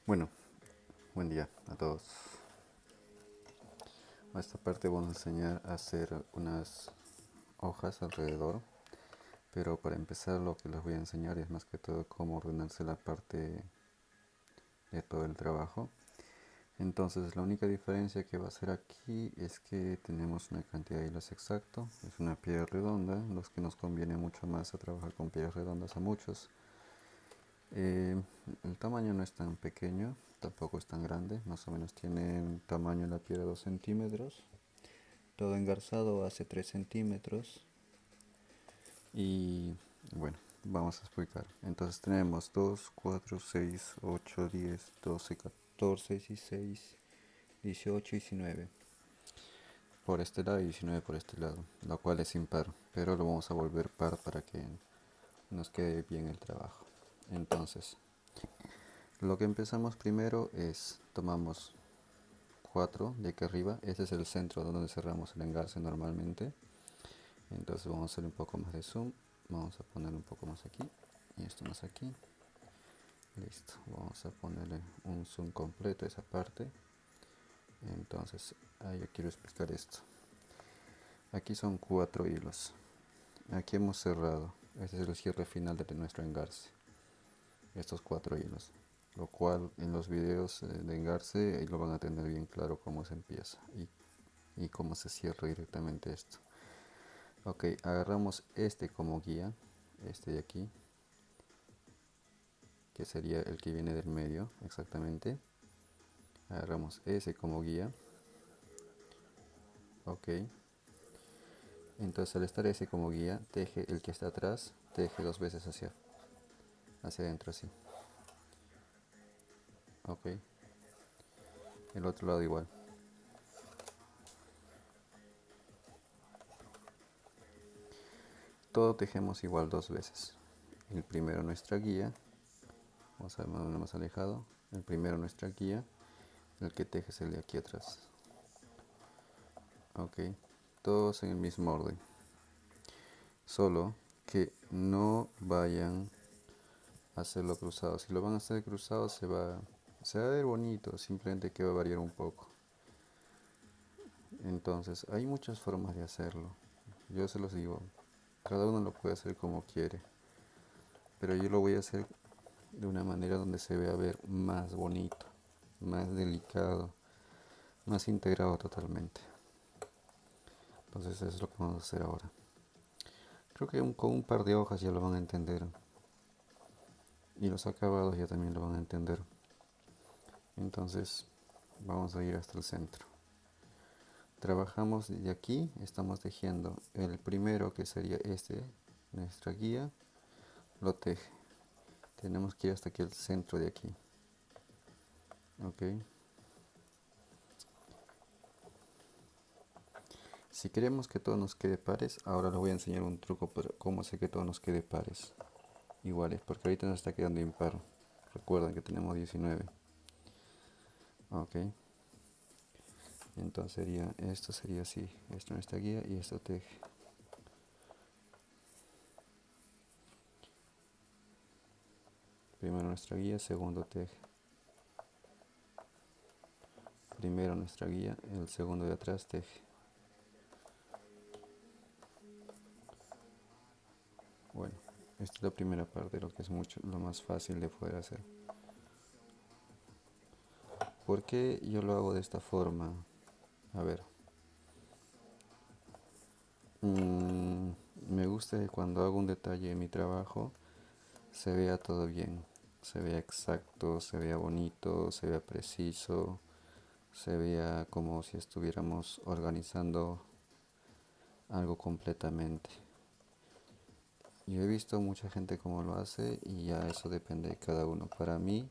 Bueno, buen día a todos. A esta parte vamos a enseñar a hacer unas hojas alrededor, pero para empezar lo que les voy a enseñar es más que todo cómo ordenarse la parte de todo el trabajo. Entonces la única diferencia que va a ser aquí es que tenemos una cantidad de hilos exacto, es una piedra redonda, los que nos conviene mucho más a trabajar con piedras redondas a muchos. Eh, el tamaño no es tan pequeño, tampoco es tan grande, más o menos tiene un tamaño en la piedra 2 centímetros. Todo engarzado hace 3 centímetros. Y bueno, vamos a explicar. Entonces tenemos 2 4 6 8 10 12 14 16 18 y 19 por este lado y 19 por este lado, lo cual es impar, pero lo vamos a volver par para que nos quede bien el trabajo. Entonces, lo que empezamos primero es tomamos 4 de aquí arriba, este es el centro donde cerramos el engarce normalmente. Entonces vamos a hacer un poco más de zoom, vamos a poner un poco más aquí y esto más aquí. Listo, vamos a ponerle un zoom completo a esa parte. Entonces ahí yo quiero explicar esto. Aquí son 4 hilos, aquí hemos cerrado, este es el cierre final de nuestro engarce, estos 4 hilos, lo cual en los videos de engarce ahí lo van a tener bien claro cómo se empieza y cómo se cierra directamente esto. Ok, agarramos este como guía, este de aquí, que sería el que viene del medio exactamente. Agarramos ese como guía. Ok, entonces al estar ese como guía, teje el que está atrás, teje 2 veces hacia adentro así. Ok, el otro lado igual. Todo tejemos igual 2 veces. El primero nuestra guía, vamos a ver más alejado. El primero nuestra guía, el que teje es el de aquí atrás. Ok, todos en el mismo orden. Solo que no vayan a hacerlo cruzado. Si lo van a hacer cruzado se va a ver bonito, simplemente que va a variar un poco. Entonces, hay muchas formas de hacerlo. Yo se los digo, cada uno lo puede hacer como quiere, pero yo lo voy a hacer de una manera donde se vea ver más bonito, más delicado, más integrado totalmente. Entonces, eso es lo que vamos a hacer ahora. Creo que con un par de hojas ya lo van a entender. Y los acabados ya también lo van a entender. Entonces, vamos a ir hasta el centro. Trabajamos de aquí, estamos tejiendo el primero que sería este, nuestra guía, lo teje. Tenemos que ir hasta aquí el centro de aquí. Ok. Si queremos que todo nos quede pares, ahora les voy a enseñar un truco para cómo hacer que todo nos quede pares. Iguales, porque ahorita nos está quedando impar. Recuerden que tenemos 19. Ok. Entonces esto sería así. Esto nuestra guía y esto teje. Primero nuestra guía, segundo teje. Primero nuestra guía, el segundo de atrás teje. Bueno, esta es la primera parte, lo que es mucho, lo más fácil de poder hacer. ¿Por qué yo lo hago de esta forma? A ver, mm, me gusta que cuando hago un detalle en mi trabajo se vea todo bien, se vea exacto, se vea bonito, se vea preciso, se vea como si estuviéramos organizando algo completamente. Yo he visto mucha gente cómo lo hace y ya eso depende de cada uno. Para mí,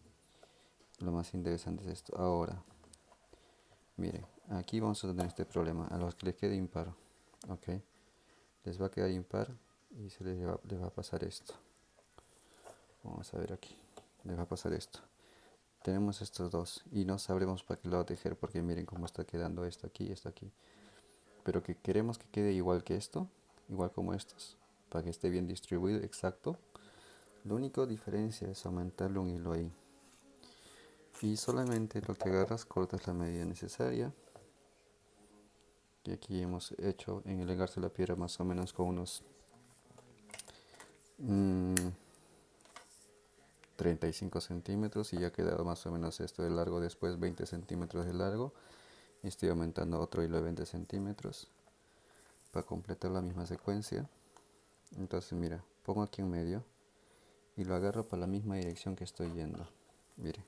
lo más interesante es esto. Ahora, miren, aquí vamos a tener este problema. A los que les quede impar, ok, les va a quedar impar y les va a pasar esto. Vamos a ver aquí, les va a pasar esto. Tenemos estos dos y no sabremos para qué lo va a tejer porque miren cómo está quedando esto aquí y esto aquí. Pero que queremos que quede igual que esto, igual como estos, para que esté bien distribuido, exacto. La única diferencia es aumentarle un hilo ahí. Y solamente lo que agarras, cortas la medida necesaria. Y aquí hemos hecho en el engarce de la piedra más o menos con unos 35 centímetros, y ya ha quedado más o menos esto de largo. Después 20 centímetros de largo, y estoy aumentando otro hilo de 20 centímetros para completar la misma secuencia. Entonces mira, pongo aquí en medio y lo agarro para la misma dirección que estoy yendo. Mire,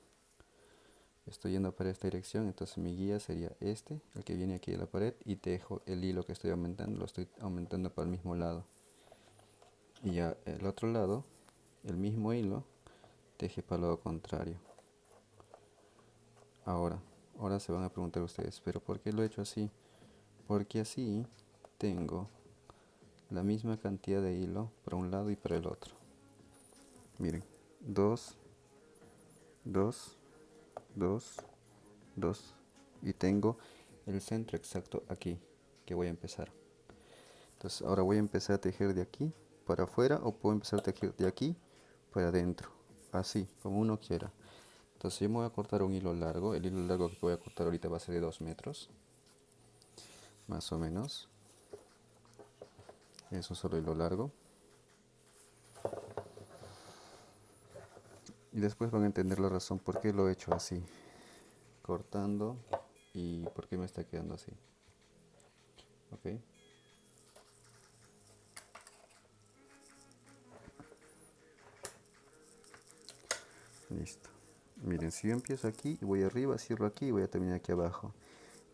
estoy yendo para esta dirección, entonces mi guía sería este, el que viene aquí de la pared, y dejo el hilo que estoy aumentando, lo estoy aumentando para el mismo lado. Y ya el otro lado, el mismo hilo, teje para el lado contrario. Ahora se van a preguntar ustedes, ¿pero por qué lo he hecho así? Porque así tengo la misma cantidad de hilo para un lado y para el otro. Miren, 2, 2, 2, 2, y tengo el centro exacto aquí que voy a empezar. Entonces ahora voy a empezar a tejer de aquí para afuera, o puedo empezar a tejer de aquí para adentro, así como uno quiera. Entonces yo me voy a cortar un hilo largo. El hilo largo que voy a cortar ahorita va a ser de 2 metros más o menos. Es un solo hilo largo. Y después van a entender la razón por qué lo he hecho así, cortando, y por qué me está quedando así. Ok. Listo. Miren, si yo empiezo aquí y voy arriba, cierro aquí y voy a terminar aquí abajo.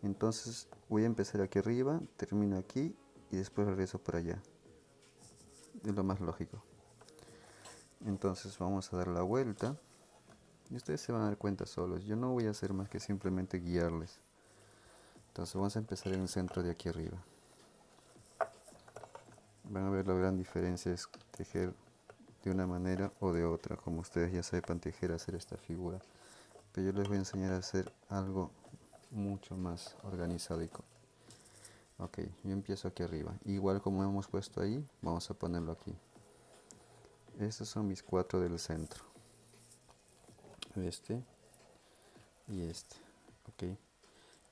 Entonces voy a empezar aquí arriba, termino aquí y después regreso por allá. Es lo más lógico. Entonces vamos a dar la vuelta y ustedes se van a dar cuenta solos. Yo no voy a hacer más que simplemente guiarles. Entonces vamos a empezar en el centro de aquí arriba. Van a ver la gran diferencia es tejer de una manera o de otra, como ustedes ya sepan tejer, hacer esta figura. Pero yo les voy a enseñar a hacer algo mucho más organizado. Ok, yo empiezo aquí arriba. Igual como hemos puesto ahí, vamos a ponerlo aquí. Estos son mis 4 del centro. Este y este. Ok.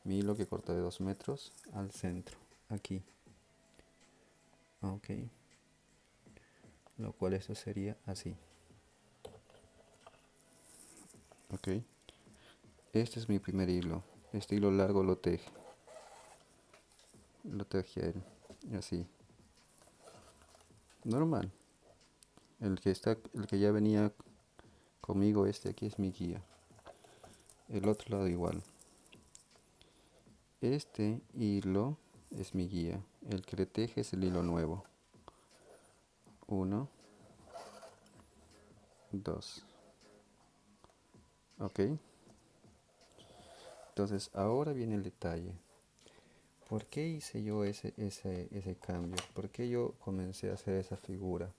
Mi hilo que corta de 2 metros al centro. Aquí. Ok. Lo cual esto sería así. Ok. Este es mi primer hilo. Este hilo largo lo teje. Lo teje él. Así. Normal. El que ya venía conmigo, este aquí es mi guía. El otro lado igual. Este hilo es mi guía. El que le teje es el hilo nuevo. 1, 2. Ok. Entonces ahora viene el detalle. ¿Por qué hice yo ese cambio? ¿Por qué yo comencé a hacer esa figura?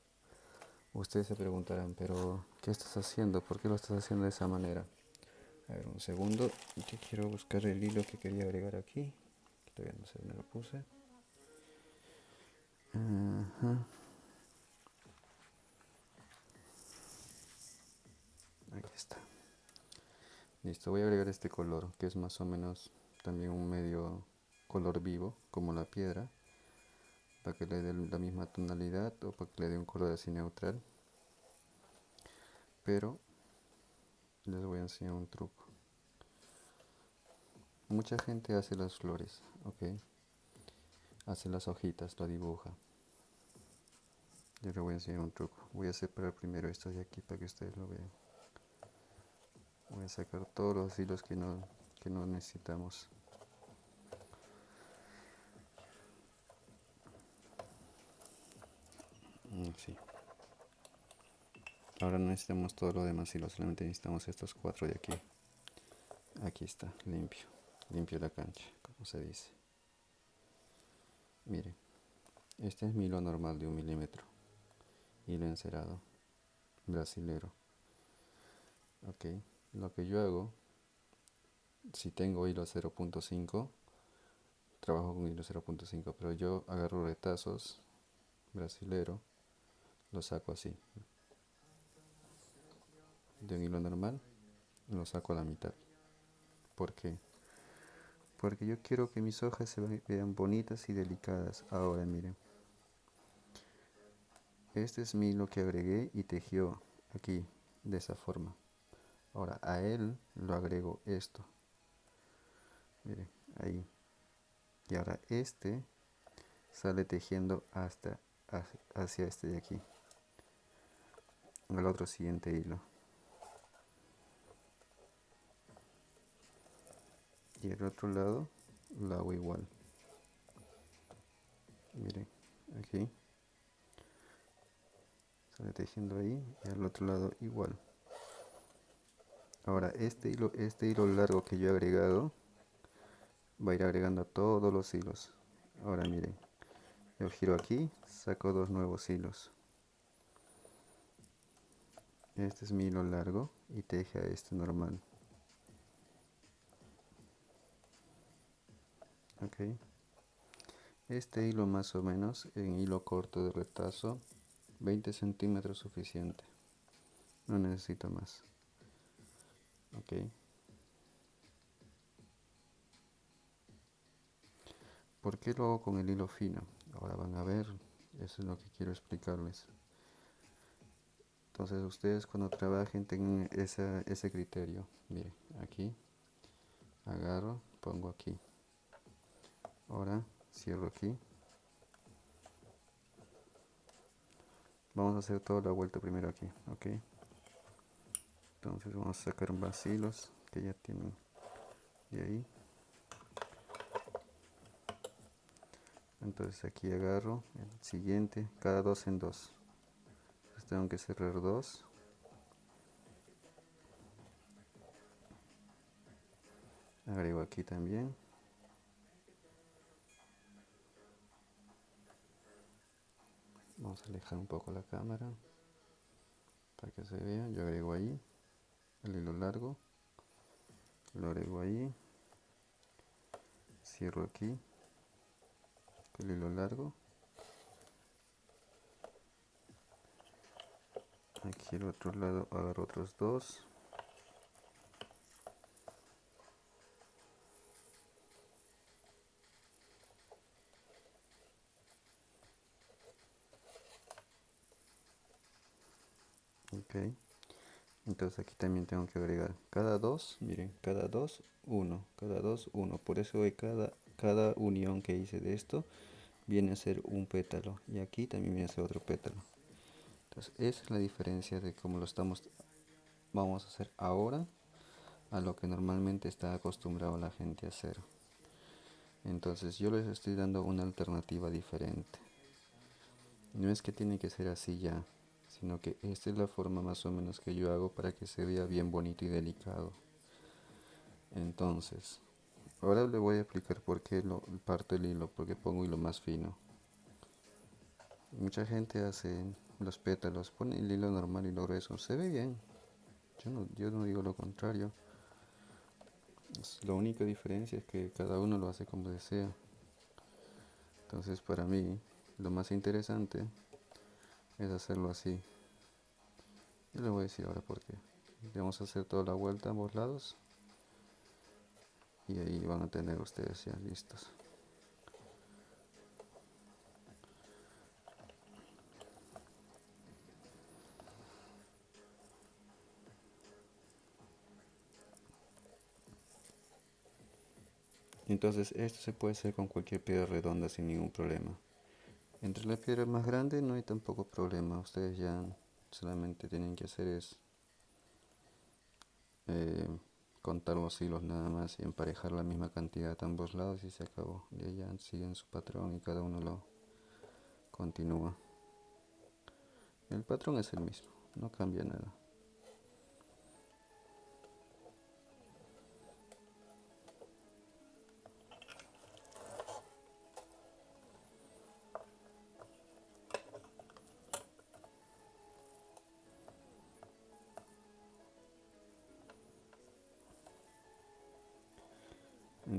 Ustedes se preguntarán, pero ¿qué estás haciendo? ¿Por qué lo estás haciendo de esa manera? A ver, un segundo. Yo quiero buscar el hilo que quería agregar aquí. Todavía no sé dónde lo puse. Ajá. Aquí está. Listo, voy a agregar este color, que es más o menos también un medio color vivo, como la piedra, para que le dé la misma tonalidad o para que le dé un color así neutral. Pero les voy a enseñar un truco. Mucha gente hace las flores, ok, hace las hojitas, lo dibuja. Yo les voy a enseñar un truco. Voy a separar primero esto de aquí para que ustedes lo vean. Voy a sacar todos los hilos que no necesitamos. Sí. Ahora no necesitamos todo lo demás hilos, solamente necesitamos estos 4 de aquí. Aquí está, limpio. Limpio la cancha, como se dice. Mire, este es mi hilo normal de 1 milímetro. Hilo encerado, brasilero. Ok, lo que yo hago, si tengo hilo 0.5, trabajo con hilo 0.5, pero yo agarro retazos, brasilero, lo saco así, de un hilo normal, lo saco a la mitad. ¿Por qué? Porque yo quiero que mis hojas se vean bonitas y delicadas. Ahora miren, este es mi hilo que agregué y tejió aquí de esa forma. Ahora a él lo agrego esto, miren, ahí. Y ahora este sale tejiendo hacia este de aquí, el otro siguiente hilo. Y el otro lado lo hago igual. Miren, aquí sale tejiendo ahí y al otro lado igual. Ahora este hilo largo que yo he agregado va a ir agregando a todos los hilos. Ahora miren, yo giro aquí, saco dos nuevos hilos. Este es mi hilo largo y teje a este normal. Ok. Este hilo más o menos en hilo corto de retazo 20 centímetros suficiente, no necesito más. Ok. ¿Por qué lo hago con el hilo fino? Ahora van a ver, eso es lo que quiero explicarles. Entonces ustedes cuando trabajen tengan ese criterio. Miren, aquí agarro, pongo aquí. Ahora cierro aquí. Vamos a hacer toda la vuelta primero aquí, ok. Entonces vamos a sacar más hilos que ya tienen de ahí. Entonces aquí agarro el siguiente, cada dos en dos. Entonces tengo que cerrar dos. Agrego aquí también. Vamos a alejar un poco la cámara para que se vea. Yo agrego ahí el hilo largo. Lo agrego ahí. Cierro aquí el hilo largo. Aquí al otro lado agarro otros dos. Ok. Entonces aquí también tengo que agregar cada dos, miren, cada dos, uno, cada dos, uno. Por eso hoy cada unión que hice de esto viene a ser un pétalo y aquí también viene a ser otro pétalo. Entonces esa es la diferencia de cómo vamos a hacer ahora a lo que normalmente está acostumbrado la gente a hacer. Entonces yo les estoy dando una alternativa diferente. No es que tiene que ser así ya, sino que esta es la forma más o menos que yo hago para que se vea bien bonito y delicado. Entonces, ahora le voy a explicar por qué parto el hilo, porque pongo hilo más fino. Mucha gente hace los pétalos, pone el hilo normal y lo grueso, se ve bien. Yo no digo lo contrario. La única diferencia es que cada uno lo hace como desea. Entonces, para mí, lo más interesante es hacerlo así. Yo les voy a decir ahora por qué. Vamos a hacer toda la vuelta a ambos lados y ahí van a tener ustedes ya listos. Entonces esto se puede hacer con cualquier piedra redonda sin ningún problema. Entre las piedras más grandes no hay tampoco problema. Ustedes ya solamente tienen que hacer es eh, contar los hilos nada más y emparejar la misma cantidad a ambos lados y se acabó. Y ya siguen su patrón y cada uno lo continúa. El patrón es el mismo, no cambia nada.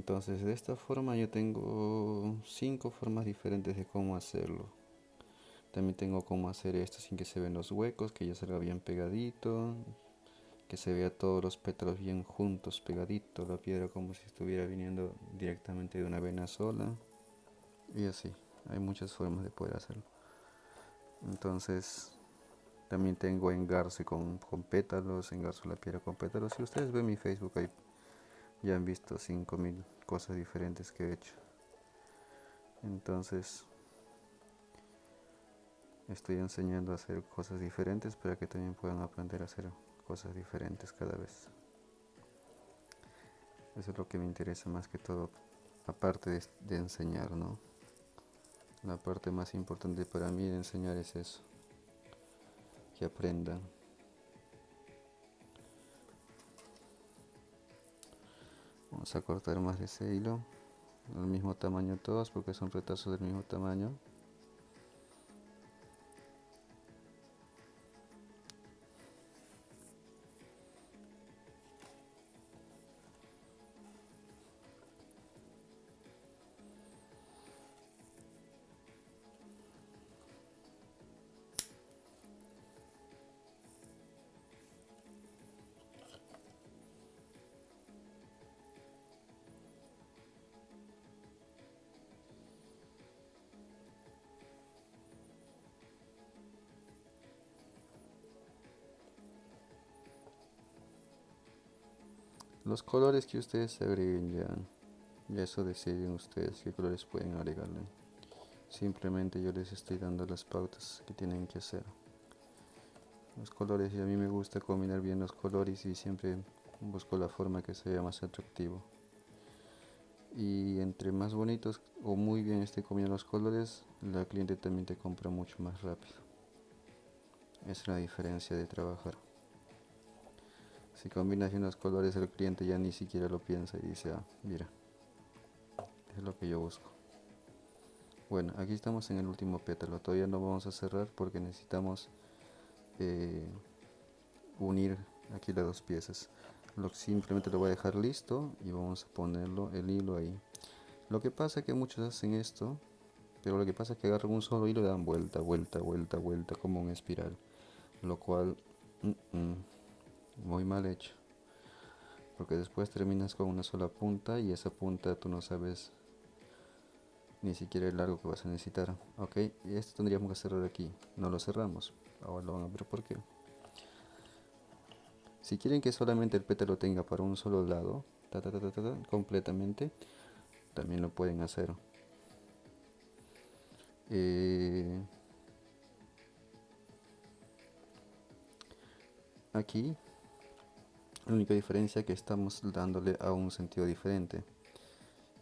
Entonces de esta forma yo tengo 5 formas diferentes de cómo hacerlo. También tengo cómo hacer esto sin que se vean los huecos, que ya salga bien pegadito, que se vea todos los pétalos bien juntos, pegaditos, la piedra como si estuviera viniendo directamente de una vena sola. Y así, hay muchas formas de poder hacerlo. Entonces, también tengo engarce con pétalos, engarzo la piedra con pétalos. Si ustedes ven mi Facebook, ahí ya han visto 5000 cosas diferentes que he hecho. Entonces, estoy enseñando a hacer cosas diferentes para que también puedan aprender a hacer cosas diferentes cada vez. Eso es lo que me interesa más que todo, aparte de enseñar, ¿no? La parte más importante para mí de enseñar es eso, que aprendan. Vamos a cortar más de ese hilo, del mismo tamaño todos, porque son retazos del mismo tamaño. Los colores que ustedes agreguen ya eso deciden ustedes qué colores pueden agregarle. Simplemente yo les estoy dando las pautas que tienen que hacer. Los colores, y a mí me gusta combinar bien los colores y siempre busco la forma que se vea más atractivo. Y entre más bonitos o muy bien esté combinando los colores, la cliente también te compra mucho más rápido. Es la diferencia de trabajar. Si combinas bien los colores, el cliente ya ni siquiera lo piensa y dice, ah, mira, es lo que yo busco. Bueno, aquí estamos en el último pétalo. Todavía no vamos a cerrar porque necesitamos unir aquí las dos piezas. Simplemente lo voy a dejar listo y vamos a ponerlo el hilo ahí. Lo que pasa es que muchos hacen esto, pero lo que pasa es que agarran un solo hilo y le dan vuelta, vuelta, vuelta, vuelta como un espiral, lo cual muy mal hecho, porque después terminas con una sola punta y esa punta tú no sabes ni siquiera el largo que vas a necesitar. Ok, y esto tendríamos que cerrar aquí, no lo cerramos. Ahora lo van a ver por qué. Si quieren que solamente el pétalo tenga para un solo lado, completamente, también lo pueden hacer. Aquí la única diferencia es que estamos dándole a un sentido diferente.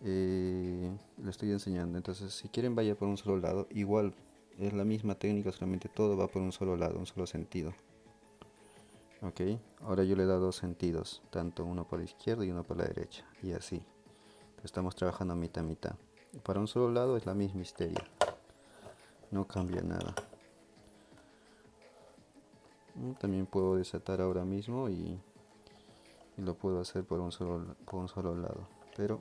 Lo estoy enseñando, entonces si quieren vaya por un solo lado, igual es la misma técnica, solamente todo va por un solo lado, un solo sentido. Ok, ahora yo le he dado dos sentidos, tanto uno por la izquierda y uno por la derecha, y así. Estamos trabajando mitad mitad. Para un solo lado es la misma histeria, no cambia nada. También puedo desatar ahora mismo y lo puedo hacer por un solo lado, pero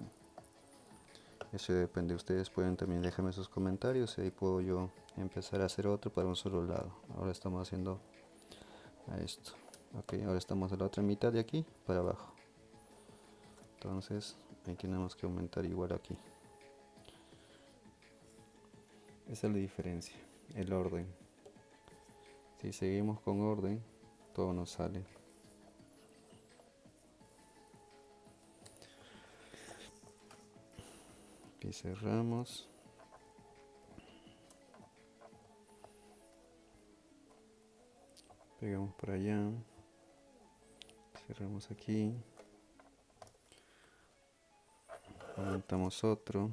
eso depende. Ustedes pueden también dejarme sus comentarios y ahí puedo yo empezar a hacer otro para un solo lado. Ahora estamos haciendo a esto. Ok, ahora estamos a la otra mitad de aquí para abajo. Entonces ahí tenemos que aumentar igual aquí. Esa es la diferencia, el orden. Si seguimos con orden, todo nos sale. Aquí cerramos. Pegamos por allá. Cerramos aquí. Aumentamos otro.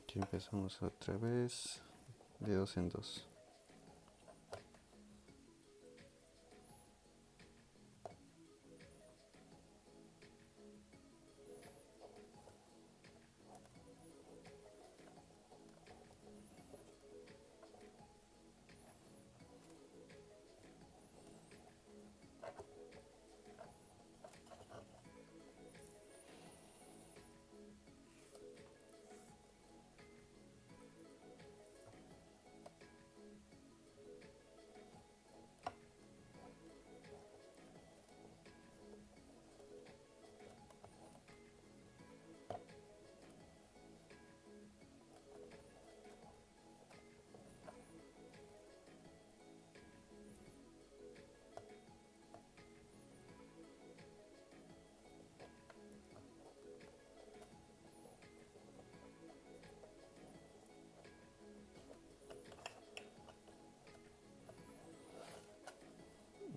Aquí empezamos otra vez de dos en dos.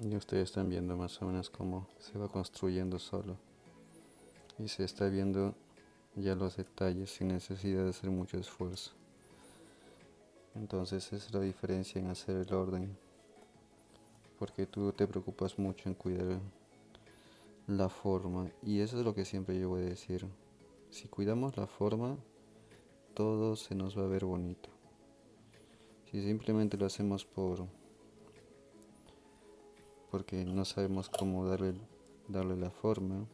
Y ustedes están viendo más o menos cómo se va construyendo solo. Y se está viendo ya los detalles sin necesidad de hacer mucho esfuerzo. Entonces esa es la diferencia en hacer el orden. Porque tú te preocupas mucho en cuidar la forma. Y eso es lo que siempre yo voy a decir. Si cuidamos la forma, todo se nos va a ver bonito. Si simplemente lo hacemos porque no sabemos cómo darle la forma,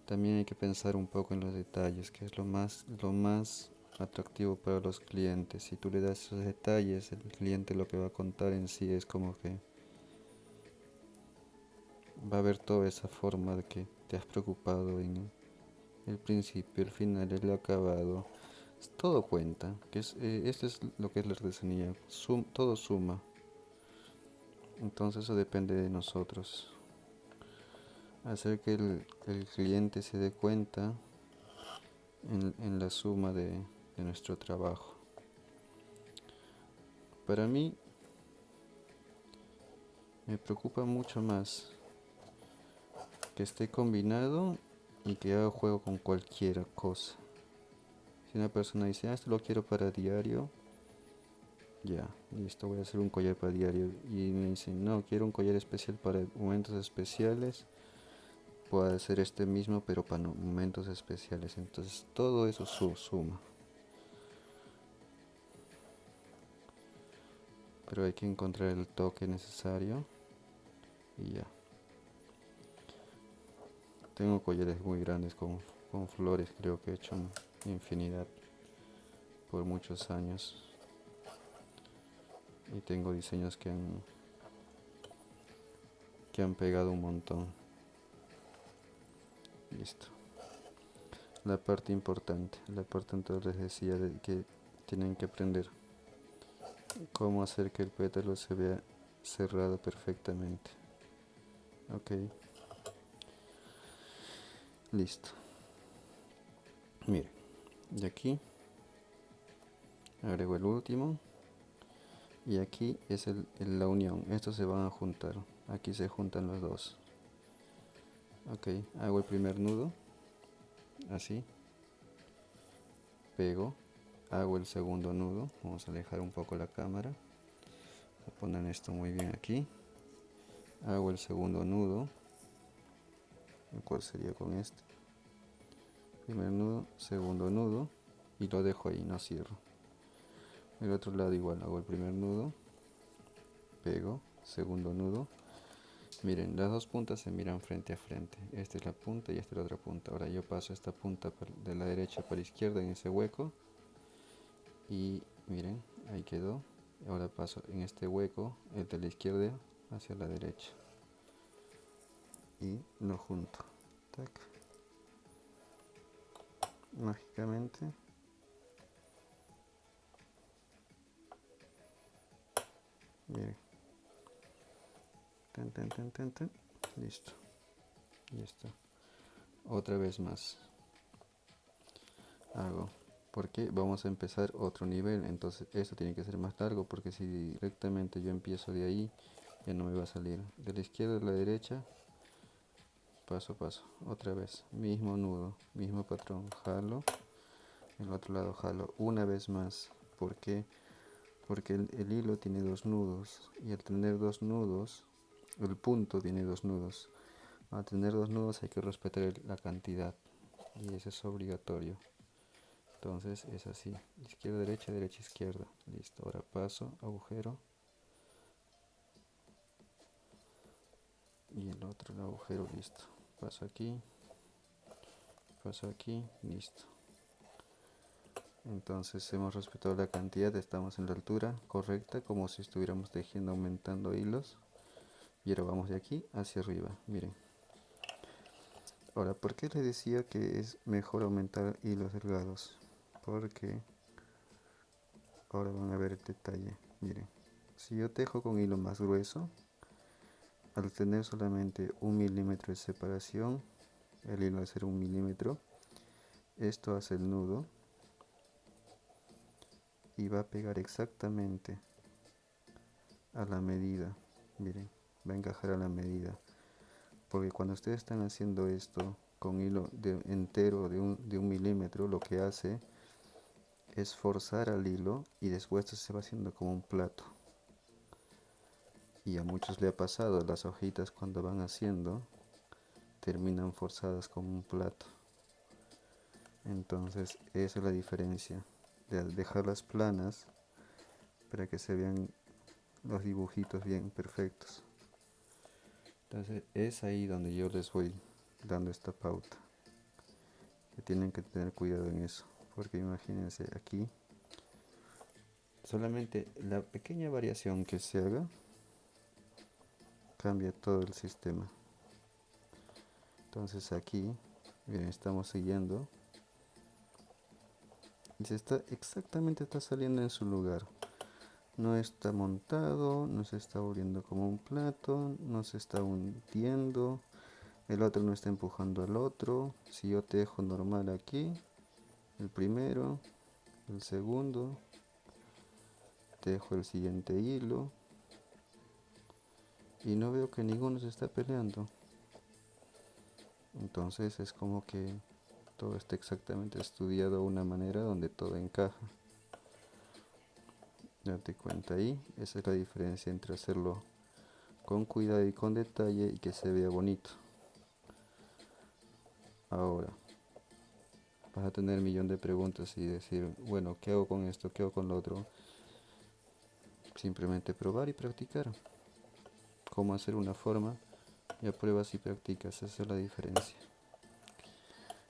también hay que pensar un poco en los detalles, que es lo más atractivo para los clientes. Si tú le das esos detalles, el cliente lo que va a contar en sí es como que va a ver toda esa forma de que te has preocupado en el principio, el final, el acabado. Todo cuenta, esto es lo que es la artesanía, todo suma. Entonces eso depende de nosotros. Hacer que el cliente se dé cuenta en la suma de nuestro trabajo. Para mí me preocupa mucho más que esté combinado y que haga juego con cualquier cosa. Si una persona dice, esto lo quiero para diario, ya, listo, voy a hacer un collar para diario. Y me dicen, no, quiero un collar especial para momentos especiales, puedo hacer este mismo, pero para momentos especiales. Entonces todo eso suma. Pero hay que encontrar el toque necesario y ya. Tengo collares muy grandes con flores, creo que he hecho infinidad por muchos años. Y tengo diseños que han pegado un montón. Listo. La parte importante les decía de que tienen que aprender cómo hacer que el pétalo se vea cerrado perfectamente. Ok, listo. Mire, de aquí agrego el último y aquí es la unión. Estos se van a juntar. Aquí se juntan los dos. Ok, hago el primer nudo, así, pego, hago el segundo nudo. Vamos a alejar un poco la cámara. Voy a poner esto muy bien aquí. Hago el segundo nudo, el cual sería con este. Primer nudo, segundo nudo y lo dejo ahí, no cierro. El otro lado igual, hago el primer nudo, pego, segundo nudo. Miren, las dos puntas se miran frente a frente. Esta es la punta y esta es la otra punta. Ahora yo paso esta punta de la derecha para la izquierda en ese hueco. Y miren, ahí quedó. Ahora paso en este hueco, el de la izquierda hacia la derecha. Y lo junto. Tac. Mágicamente. Miren. Tan, tan, tan, tan, tan. Listo. Listo. Otra vez más. Hago. Porque vamos a empezar otro nivel. Entonces esto tiene que ser más largo. Porque si directamente yo empiezo de ahí, ya no me va a salir. De la izquierda a la derecha. Paso a paso. Otra vez. Mismo nudo. Mismo patrón. Jalo. El otro lado jalo. Una vez más. ¿Por qué? Porque el hilo tiene dos nudos. Y al tener dos nudos, el punto tiene dos nudos. Al tener dos nudos hay que respetar la cantidad. Y eso es obligatorio. Entonces es así. Izquierda, derecha, derecha, izquierda. Listo. Ahora paso, agujero. Y el otro el agujero, listo. Paso aquí. Paso aquí, listo. Entonces hemos respetado la cantidad, estamos en la altura correcta, como si estuviéramos tejiendo aumentando hilos. Y ahora vamos de aquí hacia arriba, miren. Ahora, ¿por qué les decía que es mejor aumentar hilos delgados? Porque ahora van a ver el detalle, miren. Si yo tejo con hilo más grueso, al tener solamente 1 milímetro de separación, el hilo va a ser 1 milímetro, esto hace el nudo y va a pegar exactamente a la medida, miren, va a encajar a la medida. Porque cuando ustedes están haciendo esto con hilo entero de un milímetro, lo que hace es forzar al hilo y después se va haciendo como un plato. Y a muchos le ha pasado, las hojitas cuando van haciendo terminan forzadas como un plato. Entonces esa es la diferencia de dejarlas planas para que se vean los dibujitos bien perfectos. Entonces es ahí donde yo les voy dando esta pauta, que tienen que tener cuidado en eso, porque imagínense aquí solamente la pequeña variación que se haga cambia todo el sistema. Entonces aquí, miren, estamos siguiendo y está saliendo en su lugar. No está montado, no se está abriendo como un plato, no se está hundiendo, el otro no está empujando al otro. Si yo tejo normal aquí, el primero, el segundo, tejo el siguiente hilo y no veo que ninguno se está peleando. Entonces es como que todo está exactamente estudiado de una manera donde todo encaja. Date cuenta ahí, esa es la diferencia entre hacerlo con cuidado y con detalle y que se vea bonito. Ahora, vas a tener un millón de preguntas y decir, bueno, ¿qué hago con esto? ¿Qué hago con lo otro? Simplemente probar y practicar. Cómo hacer una forma, ya pruebas y practicas, esa es la diferencia.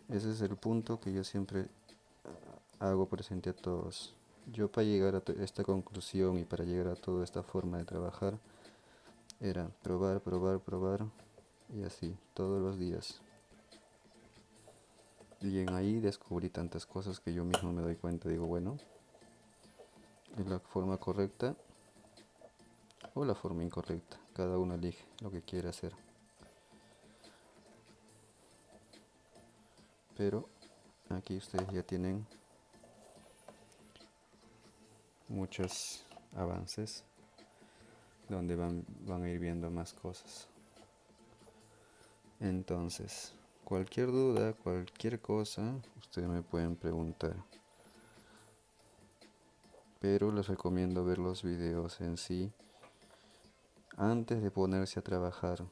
Ese es el punto que yo siempre hago presente a todos. Yo para llegar a esta conclusión y para llegar a toda esta forma de trabajar, era probar, probar, probar y así, todos los días. Y en ahí descubrí tantas cosas que yo mismo me doy cuenta, digo, bueno, es la forma correcta o la forma incorrecta. Cada uno elige lo que quiere hacer. Pero aquí ustedes ya tienen muchos avances donde van a ir viendo más cosas. Entonces, cualquier duda, cualquier cosa, ustedes me pueden preguntar. Pero les recomiendo ver los videos en sí antes de ponerse a trabajar.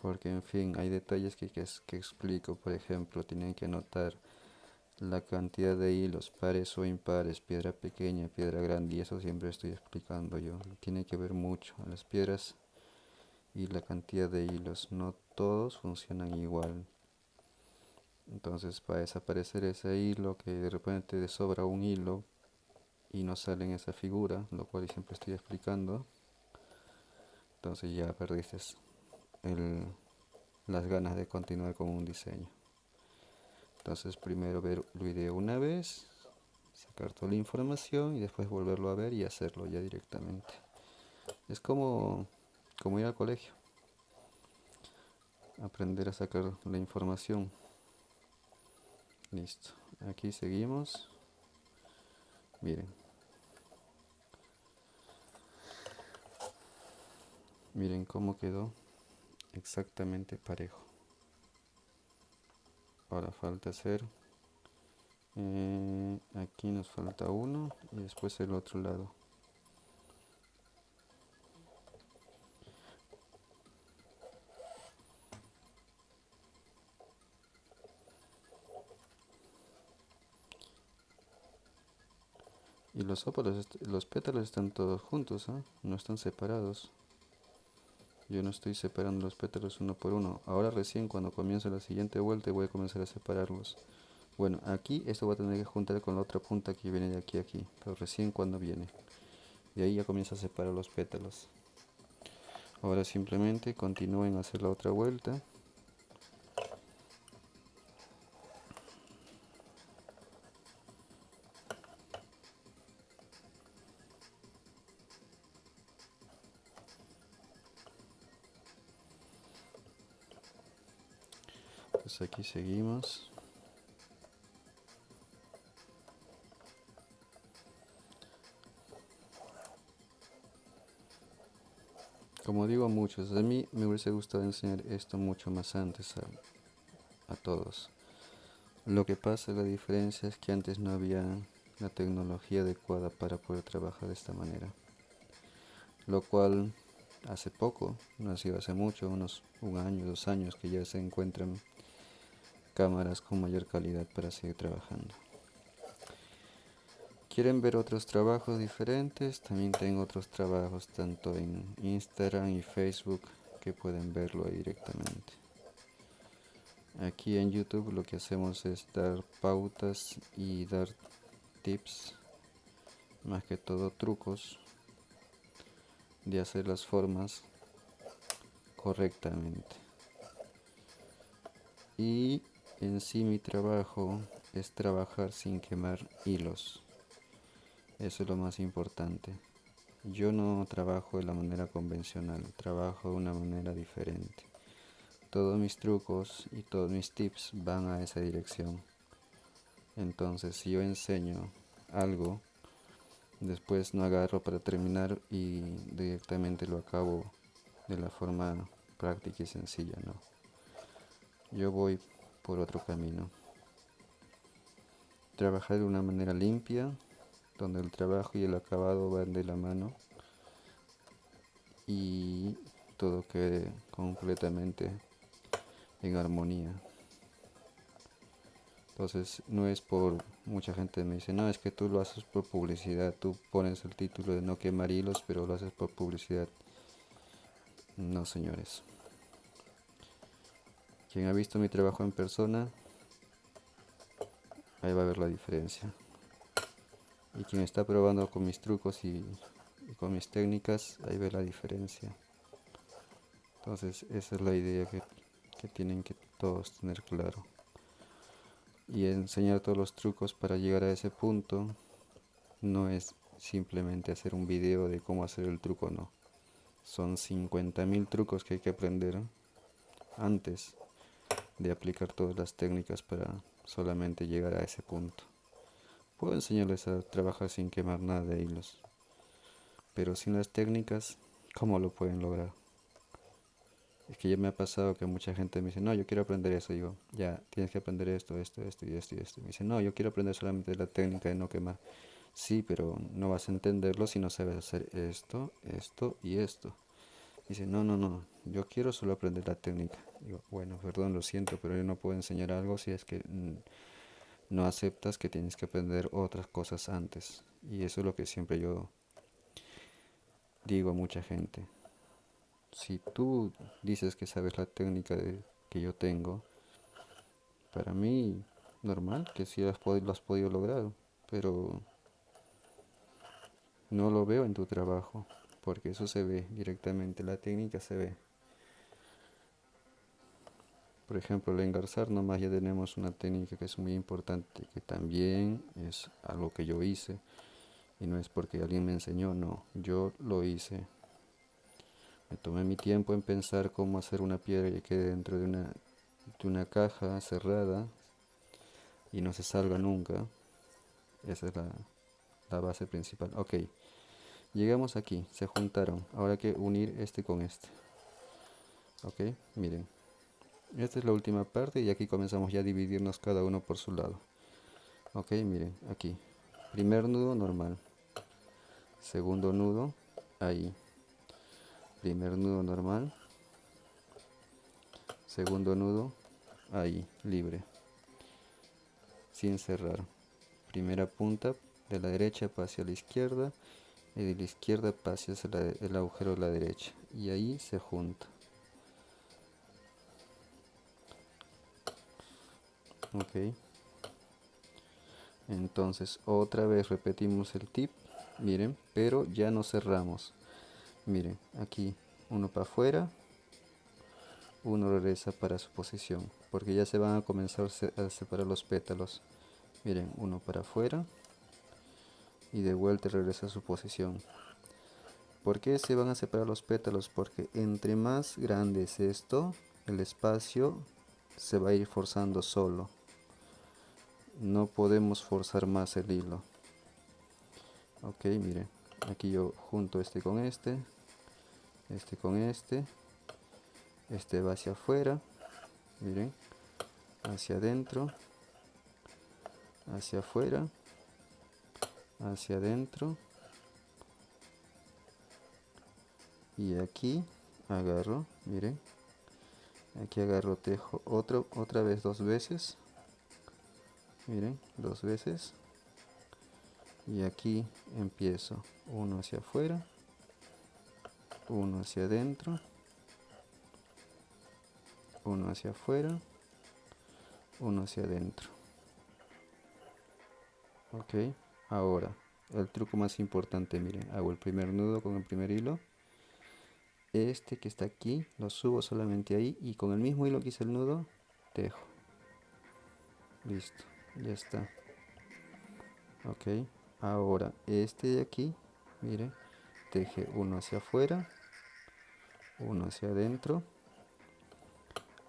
Porque en fin, hay detalles que explico. Por ejemplo, tienen que anotar la cantidad de hilos, pares o impares, piedra pequeña, piedra grande, y eso siempre estoy explicando yo. Tiene que ver mucho a las piedras y la cantidad de hilos. No todos funcionan igual. Entonces, para desaparecer ese hilo, que de repente te sobra un hilo y no sale en esa figura, lo cual siempre estoy explicando, entonces ya perdiste las ganas de continuar con un diseño. Entonces primero ver el video una vez, sacar toda la información y después volverlo a ver y hacerlo ya directamente. Es como ir al colegio, aprender a sacar la información. Listo, aquí seguimos. Miren cómo quedó exactamente parejo. Ahora falta hacer, aquí nos falta uno y después el otro lado. Y los pétalos están todos juntos, ¿eh? No están separados. Yo no estoy separando los pétalos uno por uno. Ahora recién cuando comience la siguiente vuelta voy a comenzar a separarlos. Bueno, aquí esto va a tener que juntar con la otra punta que viene de aquí a aquí. Pero recién cuando viene. De ahí ya comienza a separar los pétalos. Ahora simplemente continúen a hacer la otra vuelta. Pues aquí seguimos. Como digo a muchos, a mí me hubiese gustado enseñar esto mucho más antes a todos. Lo que pasa, la diferencia es que antes no había la tecnología adecuada para poder trabajar de esta manera. Lo cual hace poco, no ha sido hace mucho, unos un año, 2 años que ya se encuentran cámaras con mayor calidad para seguir trabajando. ¿Quieren ver otros trabajos diferentes? También tengo otros trabajos tanto en Instagram y Facebook que pueden verlo ahí directamente. Aquí en YouTube lo que hacemos es dar pautas y dar tips, más que todo trucos de hacer las formas correctamente. Y en sí mi trabajo es trabajar sin quemar hilos. Eso es lo más importante. Yo no trabajo de la manera convencional, trabajo de una manera diferente. Todos mis trucos y todos mis tips van a esa dirección. Entonces, si yo enseño algo, después no agarro para terminar y directamente lo acabo de la forma práctica y sencilla, no. Yo voy por otro camino. Trabajar de una manera limpia, donde el trabajo y el acabado van de la mano y todo quede completamente en armonía. Entonces no es por, mucha gente me dice, no, es que tú lo haces por publicidad, tú pones el título de no quemar hilos, pero lo haces por publicidad. No, señores. Quien ha visto mi trabajo en persona, ahí va a ver la diferencia. Y quien está probando con mis trucos y con mis técnicas, ahí ve la diferencia. Entonces esa es la idea que tienen que todos tener claro. Y enseñar todos los trucos para llegar a ese punto no es simplemente hacer un video de cómo hacer el truco, no. Son 50.000 trucos que hay que aprender antes de aplicar todas las técnicas para solamente llegar a ese punto. Puedo enseñarles a trabajar sin quemar nada de hilos, pero sin las técnicas, ¿cómo lo pueden lograr? Es que ya me ha pasado que mucha gente me dice, no, yo quiero aprender eso. Digo, ya, tienes que aprender esto, esto, esto y esto y esto. Me dice, no, yo quiero aprender solamente la técnica de no quemar. Sí, pero no vas a entenderlo si no sabes hacer esto, esto y esto. Dice, no, no, no, yo quiero solo aprender la técnica. Digo, bueno, perdón, lo siento, pero yo no puedo enseñar algo si es que no aceptas que tienes que aprender otras cosas antes. Y eso es lo que siempre yo digo a mucha gente. Si tú dices que sabes la técnica que yo tengo, para mí, normal, que sí lo has podido lograr, pero no lo veo en tu trabajo, porque eso se ve directamente, la técnica se ve. Por ejemplo, el engarzar nomás ya tenemos una técnica que es muy importante, que también es algo que yo hice, y no es porque alguien me enseñó, no, yo lo hice. Me tomé mi tiempo en pensar cómo hacer una piedra que quede dentro de una caja cerrada y no se salga nunca. Esa es la base principal. Ok, llegamos aquí, se juntaron. Ahora hay que unir este con este. Ok, miren. Esta es la última parte y aquí comenzamos ya a dividirnos cada uno por su lado. Ok, miren, aquí. Primer nudo normal. Segundo nudo, ahí. Primer nudo normal. Segundo nudo, ahí, libre. Sin cerrar. Primera punta de la derecha pasa hacia la izquierda y de la izquierda pasa hacia el agujero de la derecha. Y ahí se junta. Ok. Entonces otra vez repetimos el tip, miren, pero ya no cerramos. Miren, aquí uno para afuera, uno regresa para su posición, porque ya se van a comenzar a separar los pétalos. Miren, uno para afuera y de vuelta regresa a su posición. ¿Por qué se van a separar los pétalos? Porque entre más grande es esto, el espacio se va a ir forzando solo. No podemos forzar más el hilo. Ok, miren, aquí yo junto este con este este con este va hacia afuera, miren, hacia adentro, hacia afuera, hacia adentro, y aquí agarro, miren, aquí agarro, tejo otra vez 2 veces, miren, 2 veces, y aquí empiezo uno hacia afuera, uno hacia adentro, uno hacia afuera, uno hacia adentro. Ok, ahora el truco más importante, miren, hago el primer nudo con el primer hilo, este que está aquí lo subo solamente ahí y con el mismo hilo que hice el nudo tejo. Listo, ya está. Ok, ahora este de aquí, miren, teje uno hacia afuera, uno hacia adentro.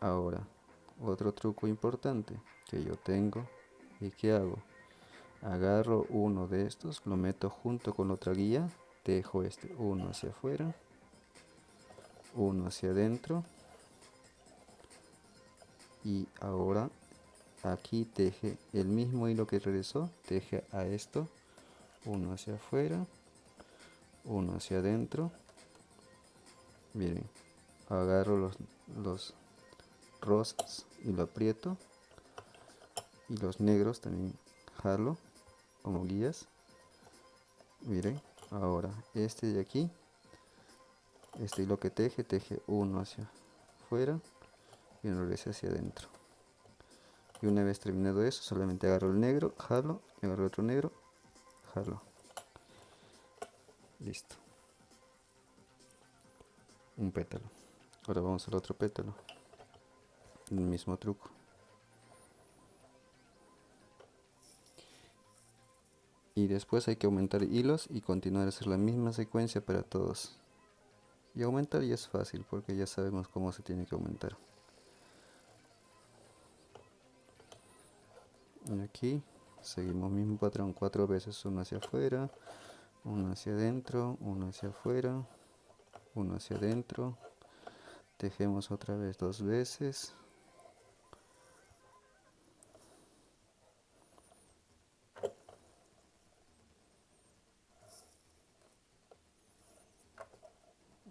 Ahora otro truco importante que yo tengo y que hago, agarro uno de estos, lo meto junto con otra guía, tejo este uno hacia afuera, uno hacia adentro, y ahora aquí teje el mismo hilo que regresó, teje a esto uno hacia afuera, uno hacia adentro. Miren, agarro los rosas y lo aprieto, y los negros también jalo como guías. Miren, ahora este de aquí, este hilo que teje uno hacia afuera y uno regresa hacia adentro. Y una vez terminado eso, solamente agarro el negro, jalo, y agarro otro negro, jalo. Listo. Un pétalo. Ahora vamos al otro pétalo. El mismo truco. Y después hay que aumentar hilos y continuar a hacer la misma secuencia para todos. Y aumentar ya es fácil porque ya sabemos cómo se tiene que aumentar. Y aquí seguimos mismo patrón, 4 veces, uno hacia afuera, uno hacia adentro, uno hacia afuera, uno hacia adentro. Tejemos otra vez 2 veces.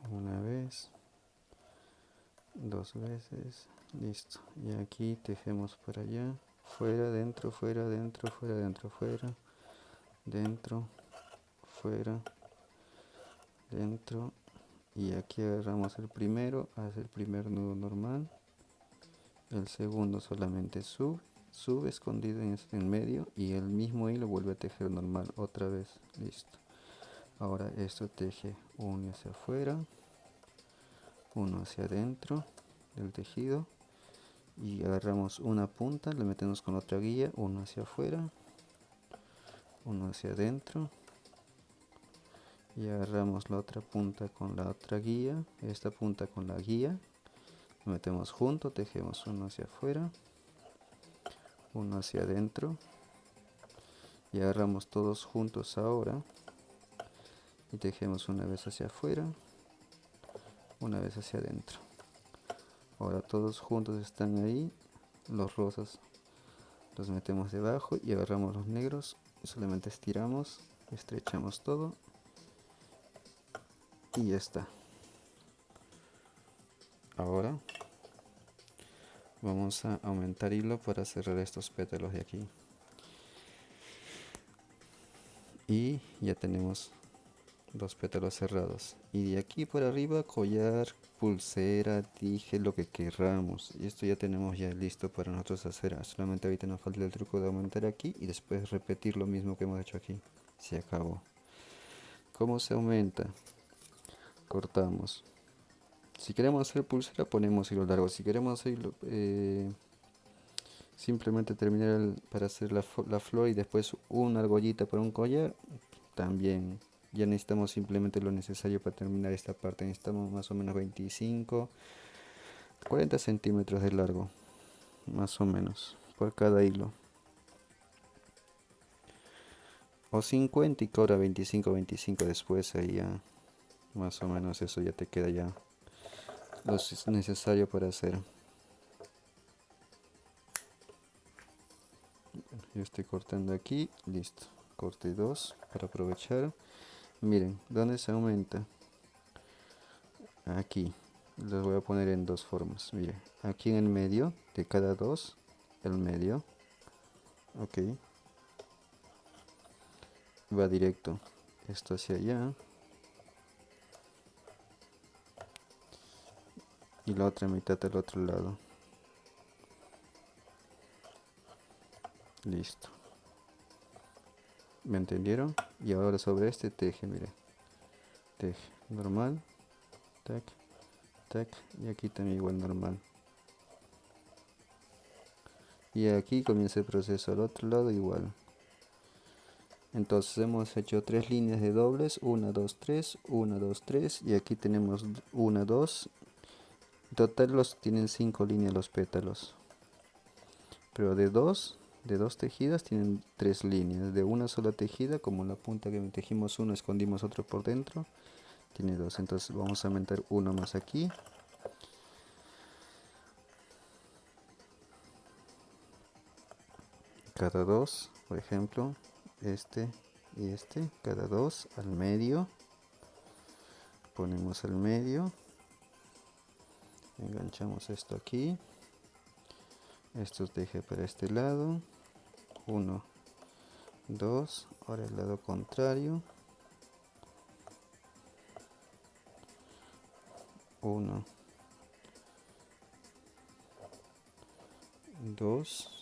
Una vez, 2 veces, listo. Y aquí tejemos por allá, fuera, dentro, fuera, dentro, fuera, dentro, fuera, dentro, fuera, dentro. Y aquí agarramos el primero, hace el primer nudo normal, el segundo solamente sube escondido en medio, y el mismo hilo vuelve a tejer normal otra vez. Listo. Ahora esto teje uno hacia afuera, uno hacia adentro del tejido, y agarramos una punta, le metemos con otra guía, uno hacia afuera, uno hacia adentro, y agarramos la otra punta con la otra guía, esta punta con la guía, lo metemos junto, tejemos uno hacia afuera, uno hacia adentro, y agarramos todos juntos ahora y tejemos una vez hacia afuera, una vez hacia adentro. Ahora todos juntos están ahí, los rosas los metemos debajo y agarramos los negros y solamente estiramos, estrechamos todo y ya está. Ahora vamos a aumentar hilo para cerrar estos pétalos de aquí. Y ya tenemos 2 pétalos cerrados. Y de aquí por arriba, collar, pulsera, dije, lo que querramos. Y esto ya tenemos ya listo para nosotros hacer. Solamente ahorita nos falta el truco de aumentar aquí y después repetir lo mismo que hemos hecho aquí. Se acabó. ¿Cómo se aumenta? Cortamos. Si queremos hacer pulsera, ponemos hilo largo. Si queremos hacerlo, simplemente terminar para hacer la flor y después una argollita para un collar, también. Ya necesitamos simplemente lo necesario para terminar esta parte. Necesitamos más o menos 25, 40 centímetros de largo, más o menos, por cada hilo. O 50 y cobra 25 después, ahí ya Más o menos eso ya te queda ya lo necesario para hacer. Yo estoy cortando aquí, listo. Corte 2 para aprovechar. Miren, ¿dónde se aumenta? Aquí. Los voy a poner en dos formas. Miren, aquí en el medio de cada dos, el medio. Ok. Va directo. Esto hacia allá. Y la otra mitad al otro lado. Listo. ¿Me entendieron? Y ahora sobre este teje, miren. Teje normal. Tac, tac. Y aquí también igual normal. Y aquí comienza el proceso al otro lado igual. Entonces hemos hecho 3 líneas de dobles, 1, 2, 3, 1, 2, 3 y aquí tenemos 1, 2. En total tienen 5 líneas los pétalos. Pero de dos tejidas tienen 3 líneas. De una sola tejida, como la punta que tejimos uno, escondimos otro por dentro, tiene 2. Entonces vamos a aumentar uno más aquí. Cada 2, por ejemplo, este y este, cada 2 al medio. Ponemos al medio. Enganchamos esto aquí. Esto teje para este lado. 1, 2. Ahora el lado contrario. 1, 2.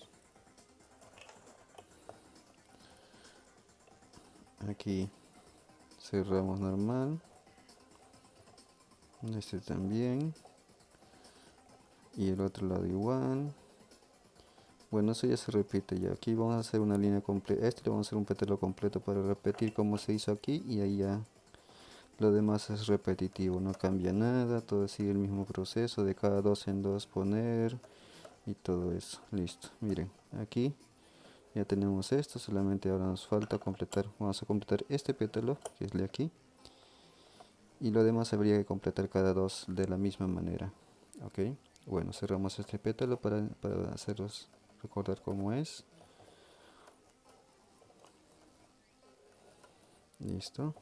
Aquí cerramos normal. Este también. Y el otro lado igual. Bueno, eso ya se repite ya. Aquí vamos a hacer una línea completa. Este le vamos a hacer un pétalo completo para repetir como se hizo aquí. Y ahí ya lo demás es repetitivo. No cambia nada. Todo sigue el mismo proceso. De cada 2 en 2 poner. Y todo eso. Listo. Miren. Aquí ya tenemos esto. Solamente ahora nos falta completar. Vamos a completar este pétalo. Que es el de aquí. Y lo demás habría que completar cada 2 de la misma manera. Ok. Bueno, cerramos este pétalo para hacerlos recordar cómo es. Listo.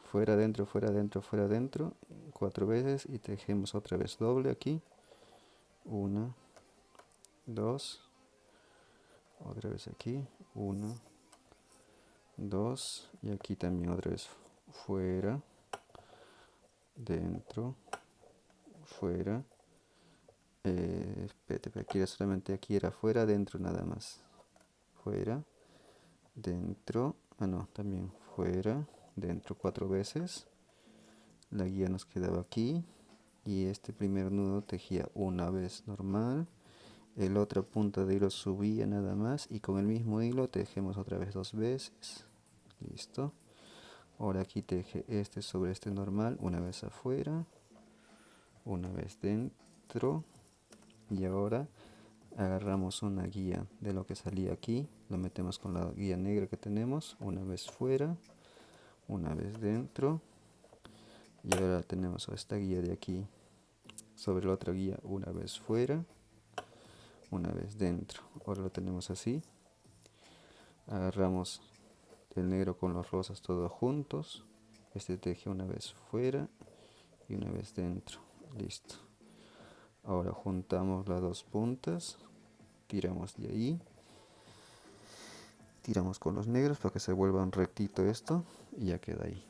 Fuera, adentro, fuera, adentro, fuera, adentro. 4 veces y tejemos otra vez doble aquí. 1, 2. Otra vez aquí. 1, 2. Y aquí también otra vez fuera, dentro, fuera. Espérate, aquí era solamente aquí era fuera, dentro nada más. Fuera, dentro, no, también fuera, dentro 4 veces. La guía nos quedaba aquí y este primer nudo tejía una vez normal, el otra punta de hilo subía nada más y con el mismo hilo tejemos otra vez 2 veces. Listo. Ahora aquí teje este sobre este normal, una vez afuera, una vez dentro. Y ahora agarramos una guía de lo que salía aquí, lo metemos con la guía negra que tenemos, una vez fuera, una vez dentro. Y ahora tenemos esta guía de aquí sobre la otra guía, una vez fuera, una vez dentro. Ahora lo tenemos así. Agarramos el negro con los rosas todos juntos. Este teje una vez fuera y una vez dentro. Listo. Ahora juntamos las dos puntas, tiramos de ahí, tiramos con los negros para que se vuelvan rectito esto y ya queda ahí.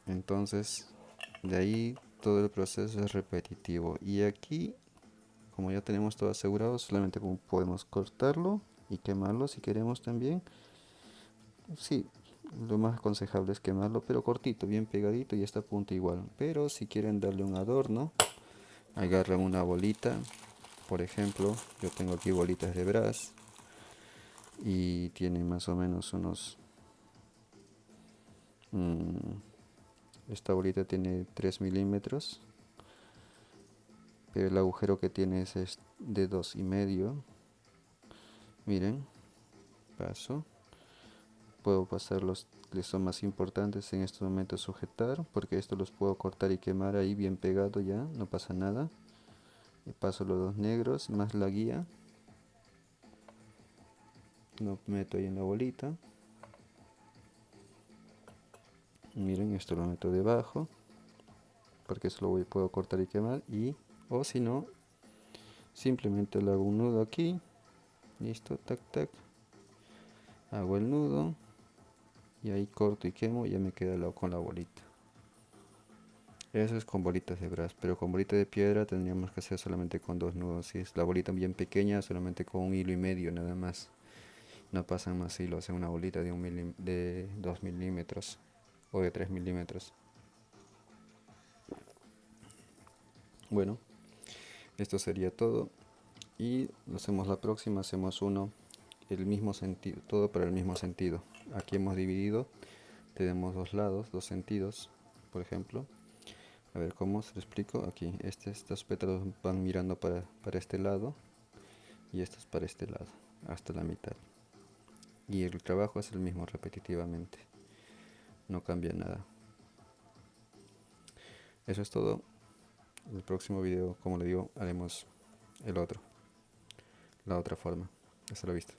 Entonces de ahí todo el proceso es repetitivo y aquí, como ya tenemos todo asegurado, solamente podemos cortarlo y quemarlo si queremos también. Sí, lo más aconsejable es quemarlo, pero cortito, bien pegadito y esta punta igual. Pero si quieren darle un adorno, agarran una bolita. Por ejemplo, yo tengo aquí bolitas de Brás y tienen más o menos unos... esta bolita tiene 3 milímetros, pero el agujero que tiene es de 2,5. Miren, paso. Puedo pasar los les son más importantes en estos momentos sujetar, porque esto los puedo cortar y quemar ahí bien pegado, ya no pasa nada. Y paso los dos negros más la guía, lo meto ahí en la bolita. Miren, esto lo meto debajo, porque eso puedo cortar y quemar. Y o si no, simplemente le hago un nudo aquí, listo, tac tac, hago el nudo y ahí corto y quemo y ya me queda con la bolita. Eso es con bolitas de brass, pero con bolita de piedra tendríamos que hacer solamente con dos nudos. Si es la bolita bien pequeña, solamente con 1,5 hilos nada más. No pasan más hilos, hacen una bolita de 2 milímetros o de 3 milímetros. Bueno, esto sería todo. Y lo hacemos la próxima, hacemos uno, el mismo sentido, todo para el mismo sentido. Aquí hemos dividido, tenemos dos lados, dos sentidos, por ejemplo. A ver cómo se lo explico. Aquí estos pétalos van mirando para este lado y estos para este lado, hasta la mitad. Y el trabajo es el mismo repetitivamente, no cambia nada. Eso es todo. En el próximo video, como le digo, haremos la otra forma. Hasta la vista.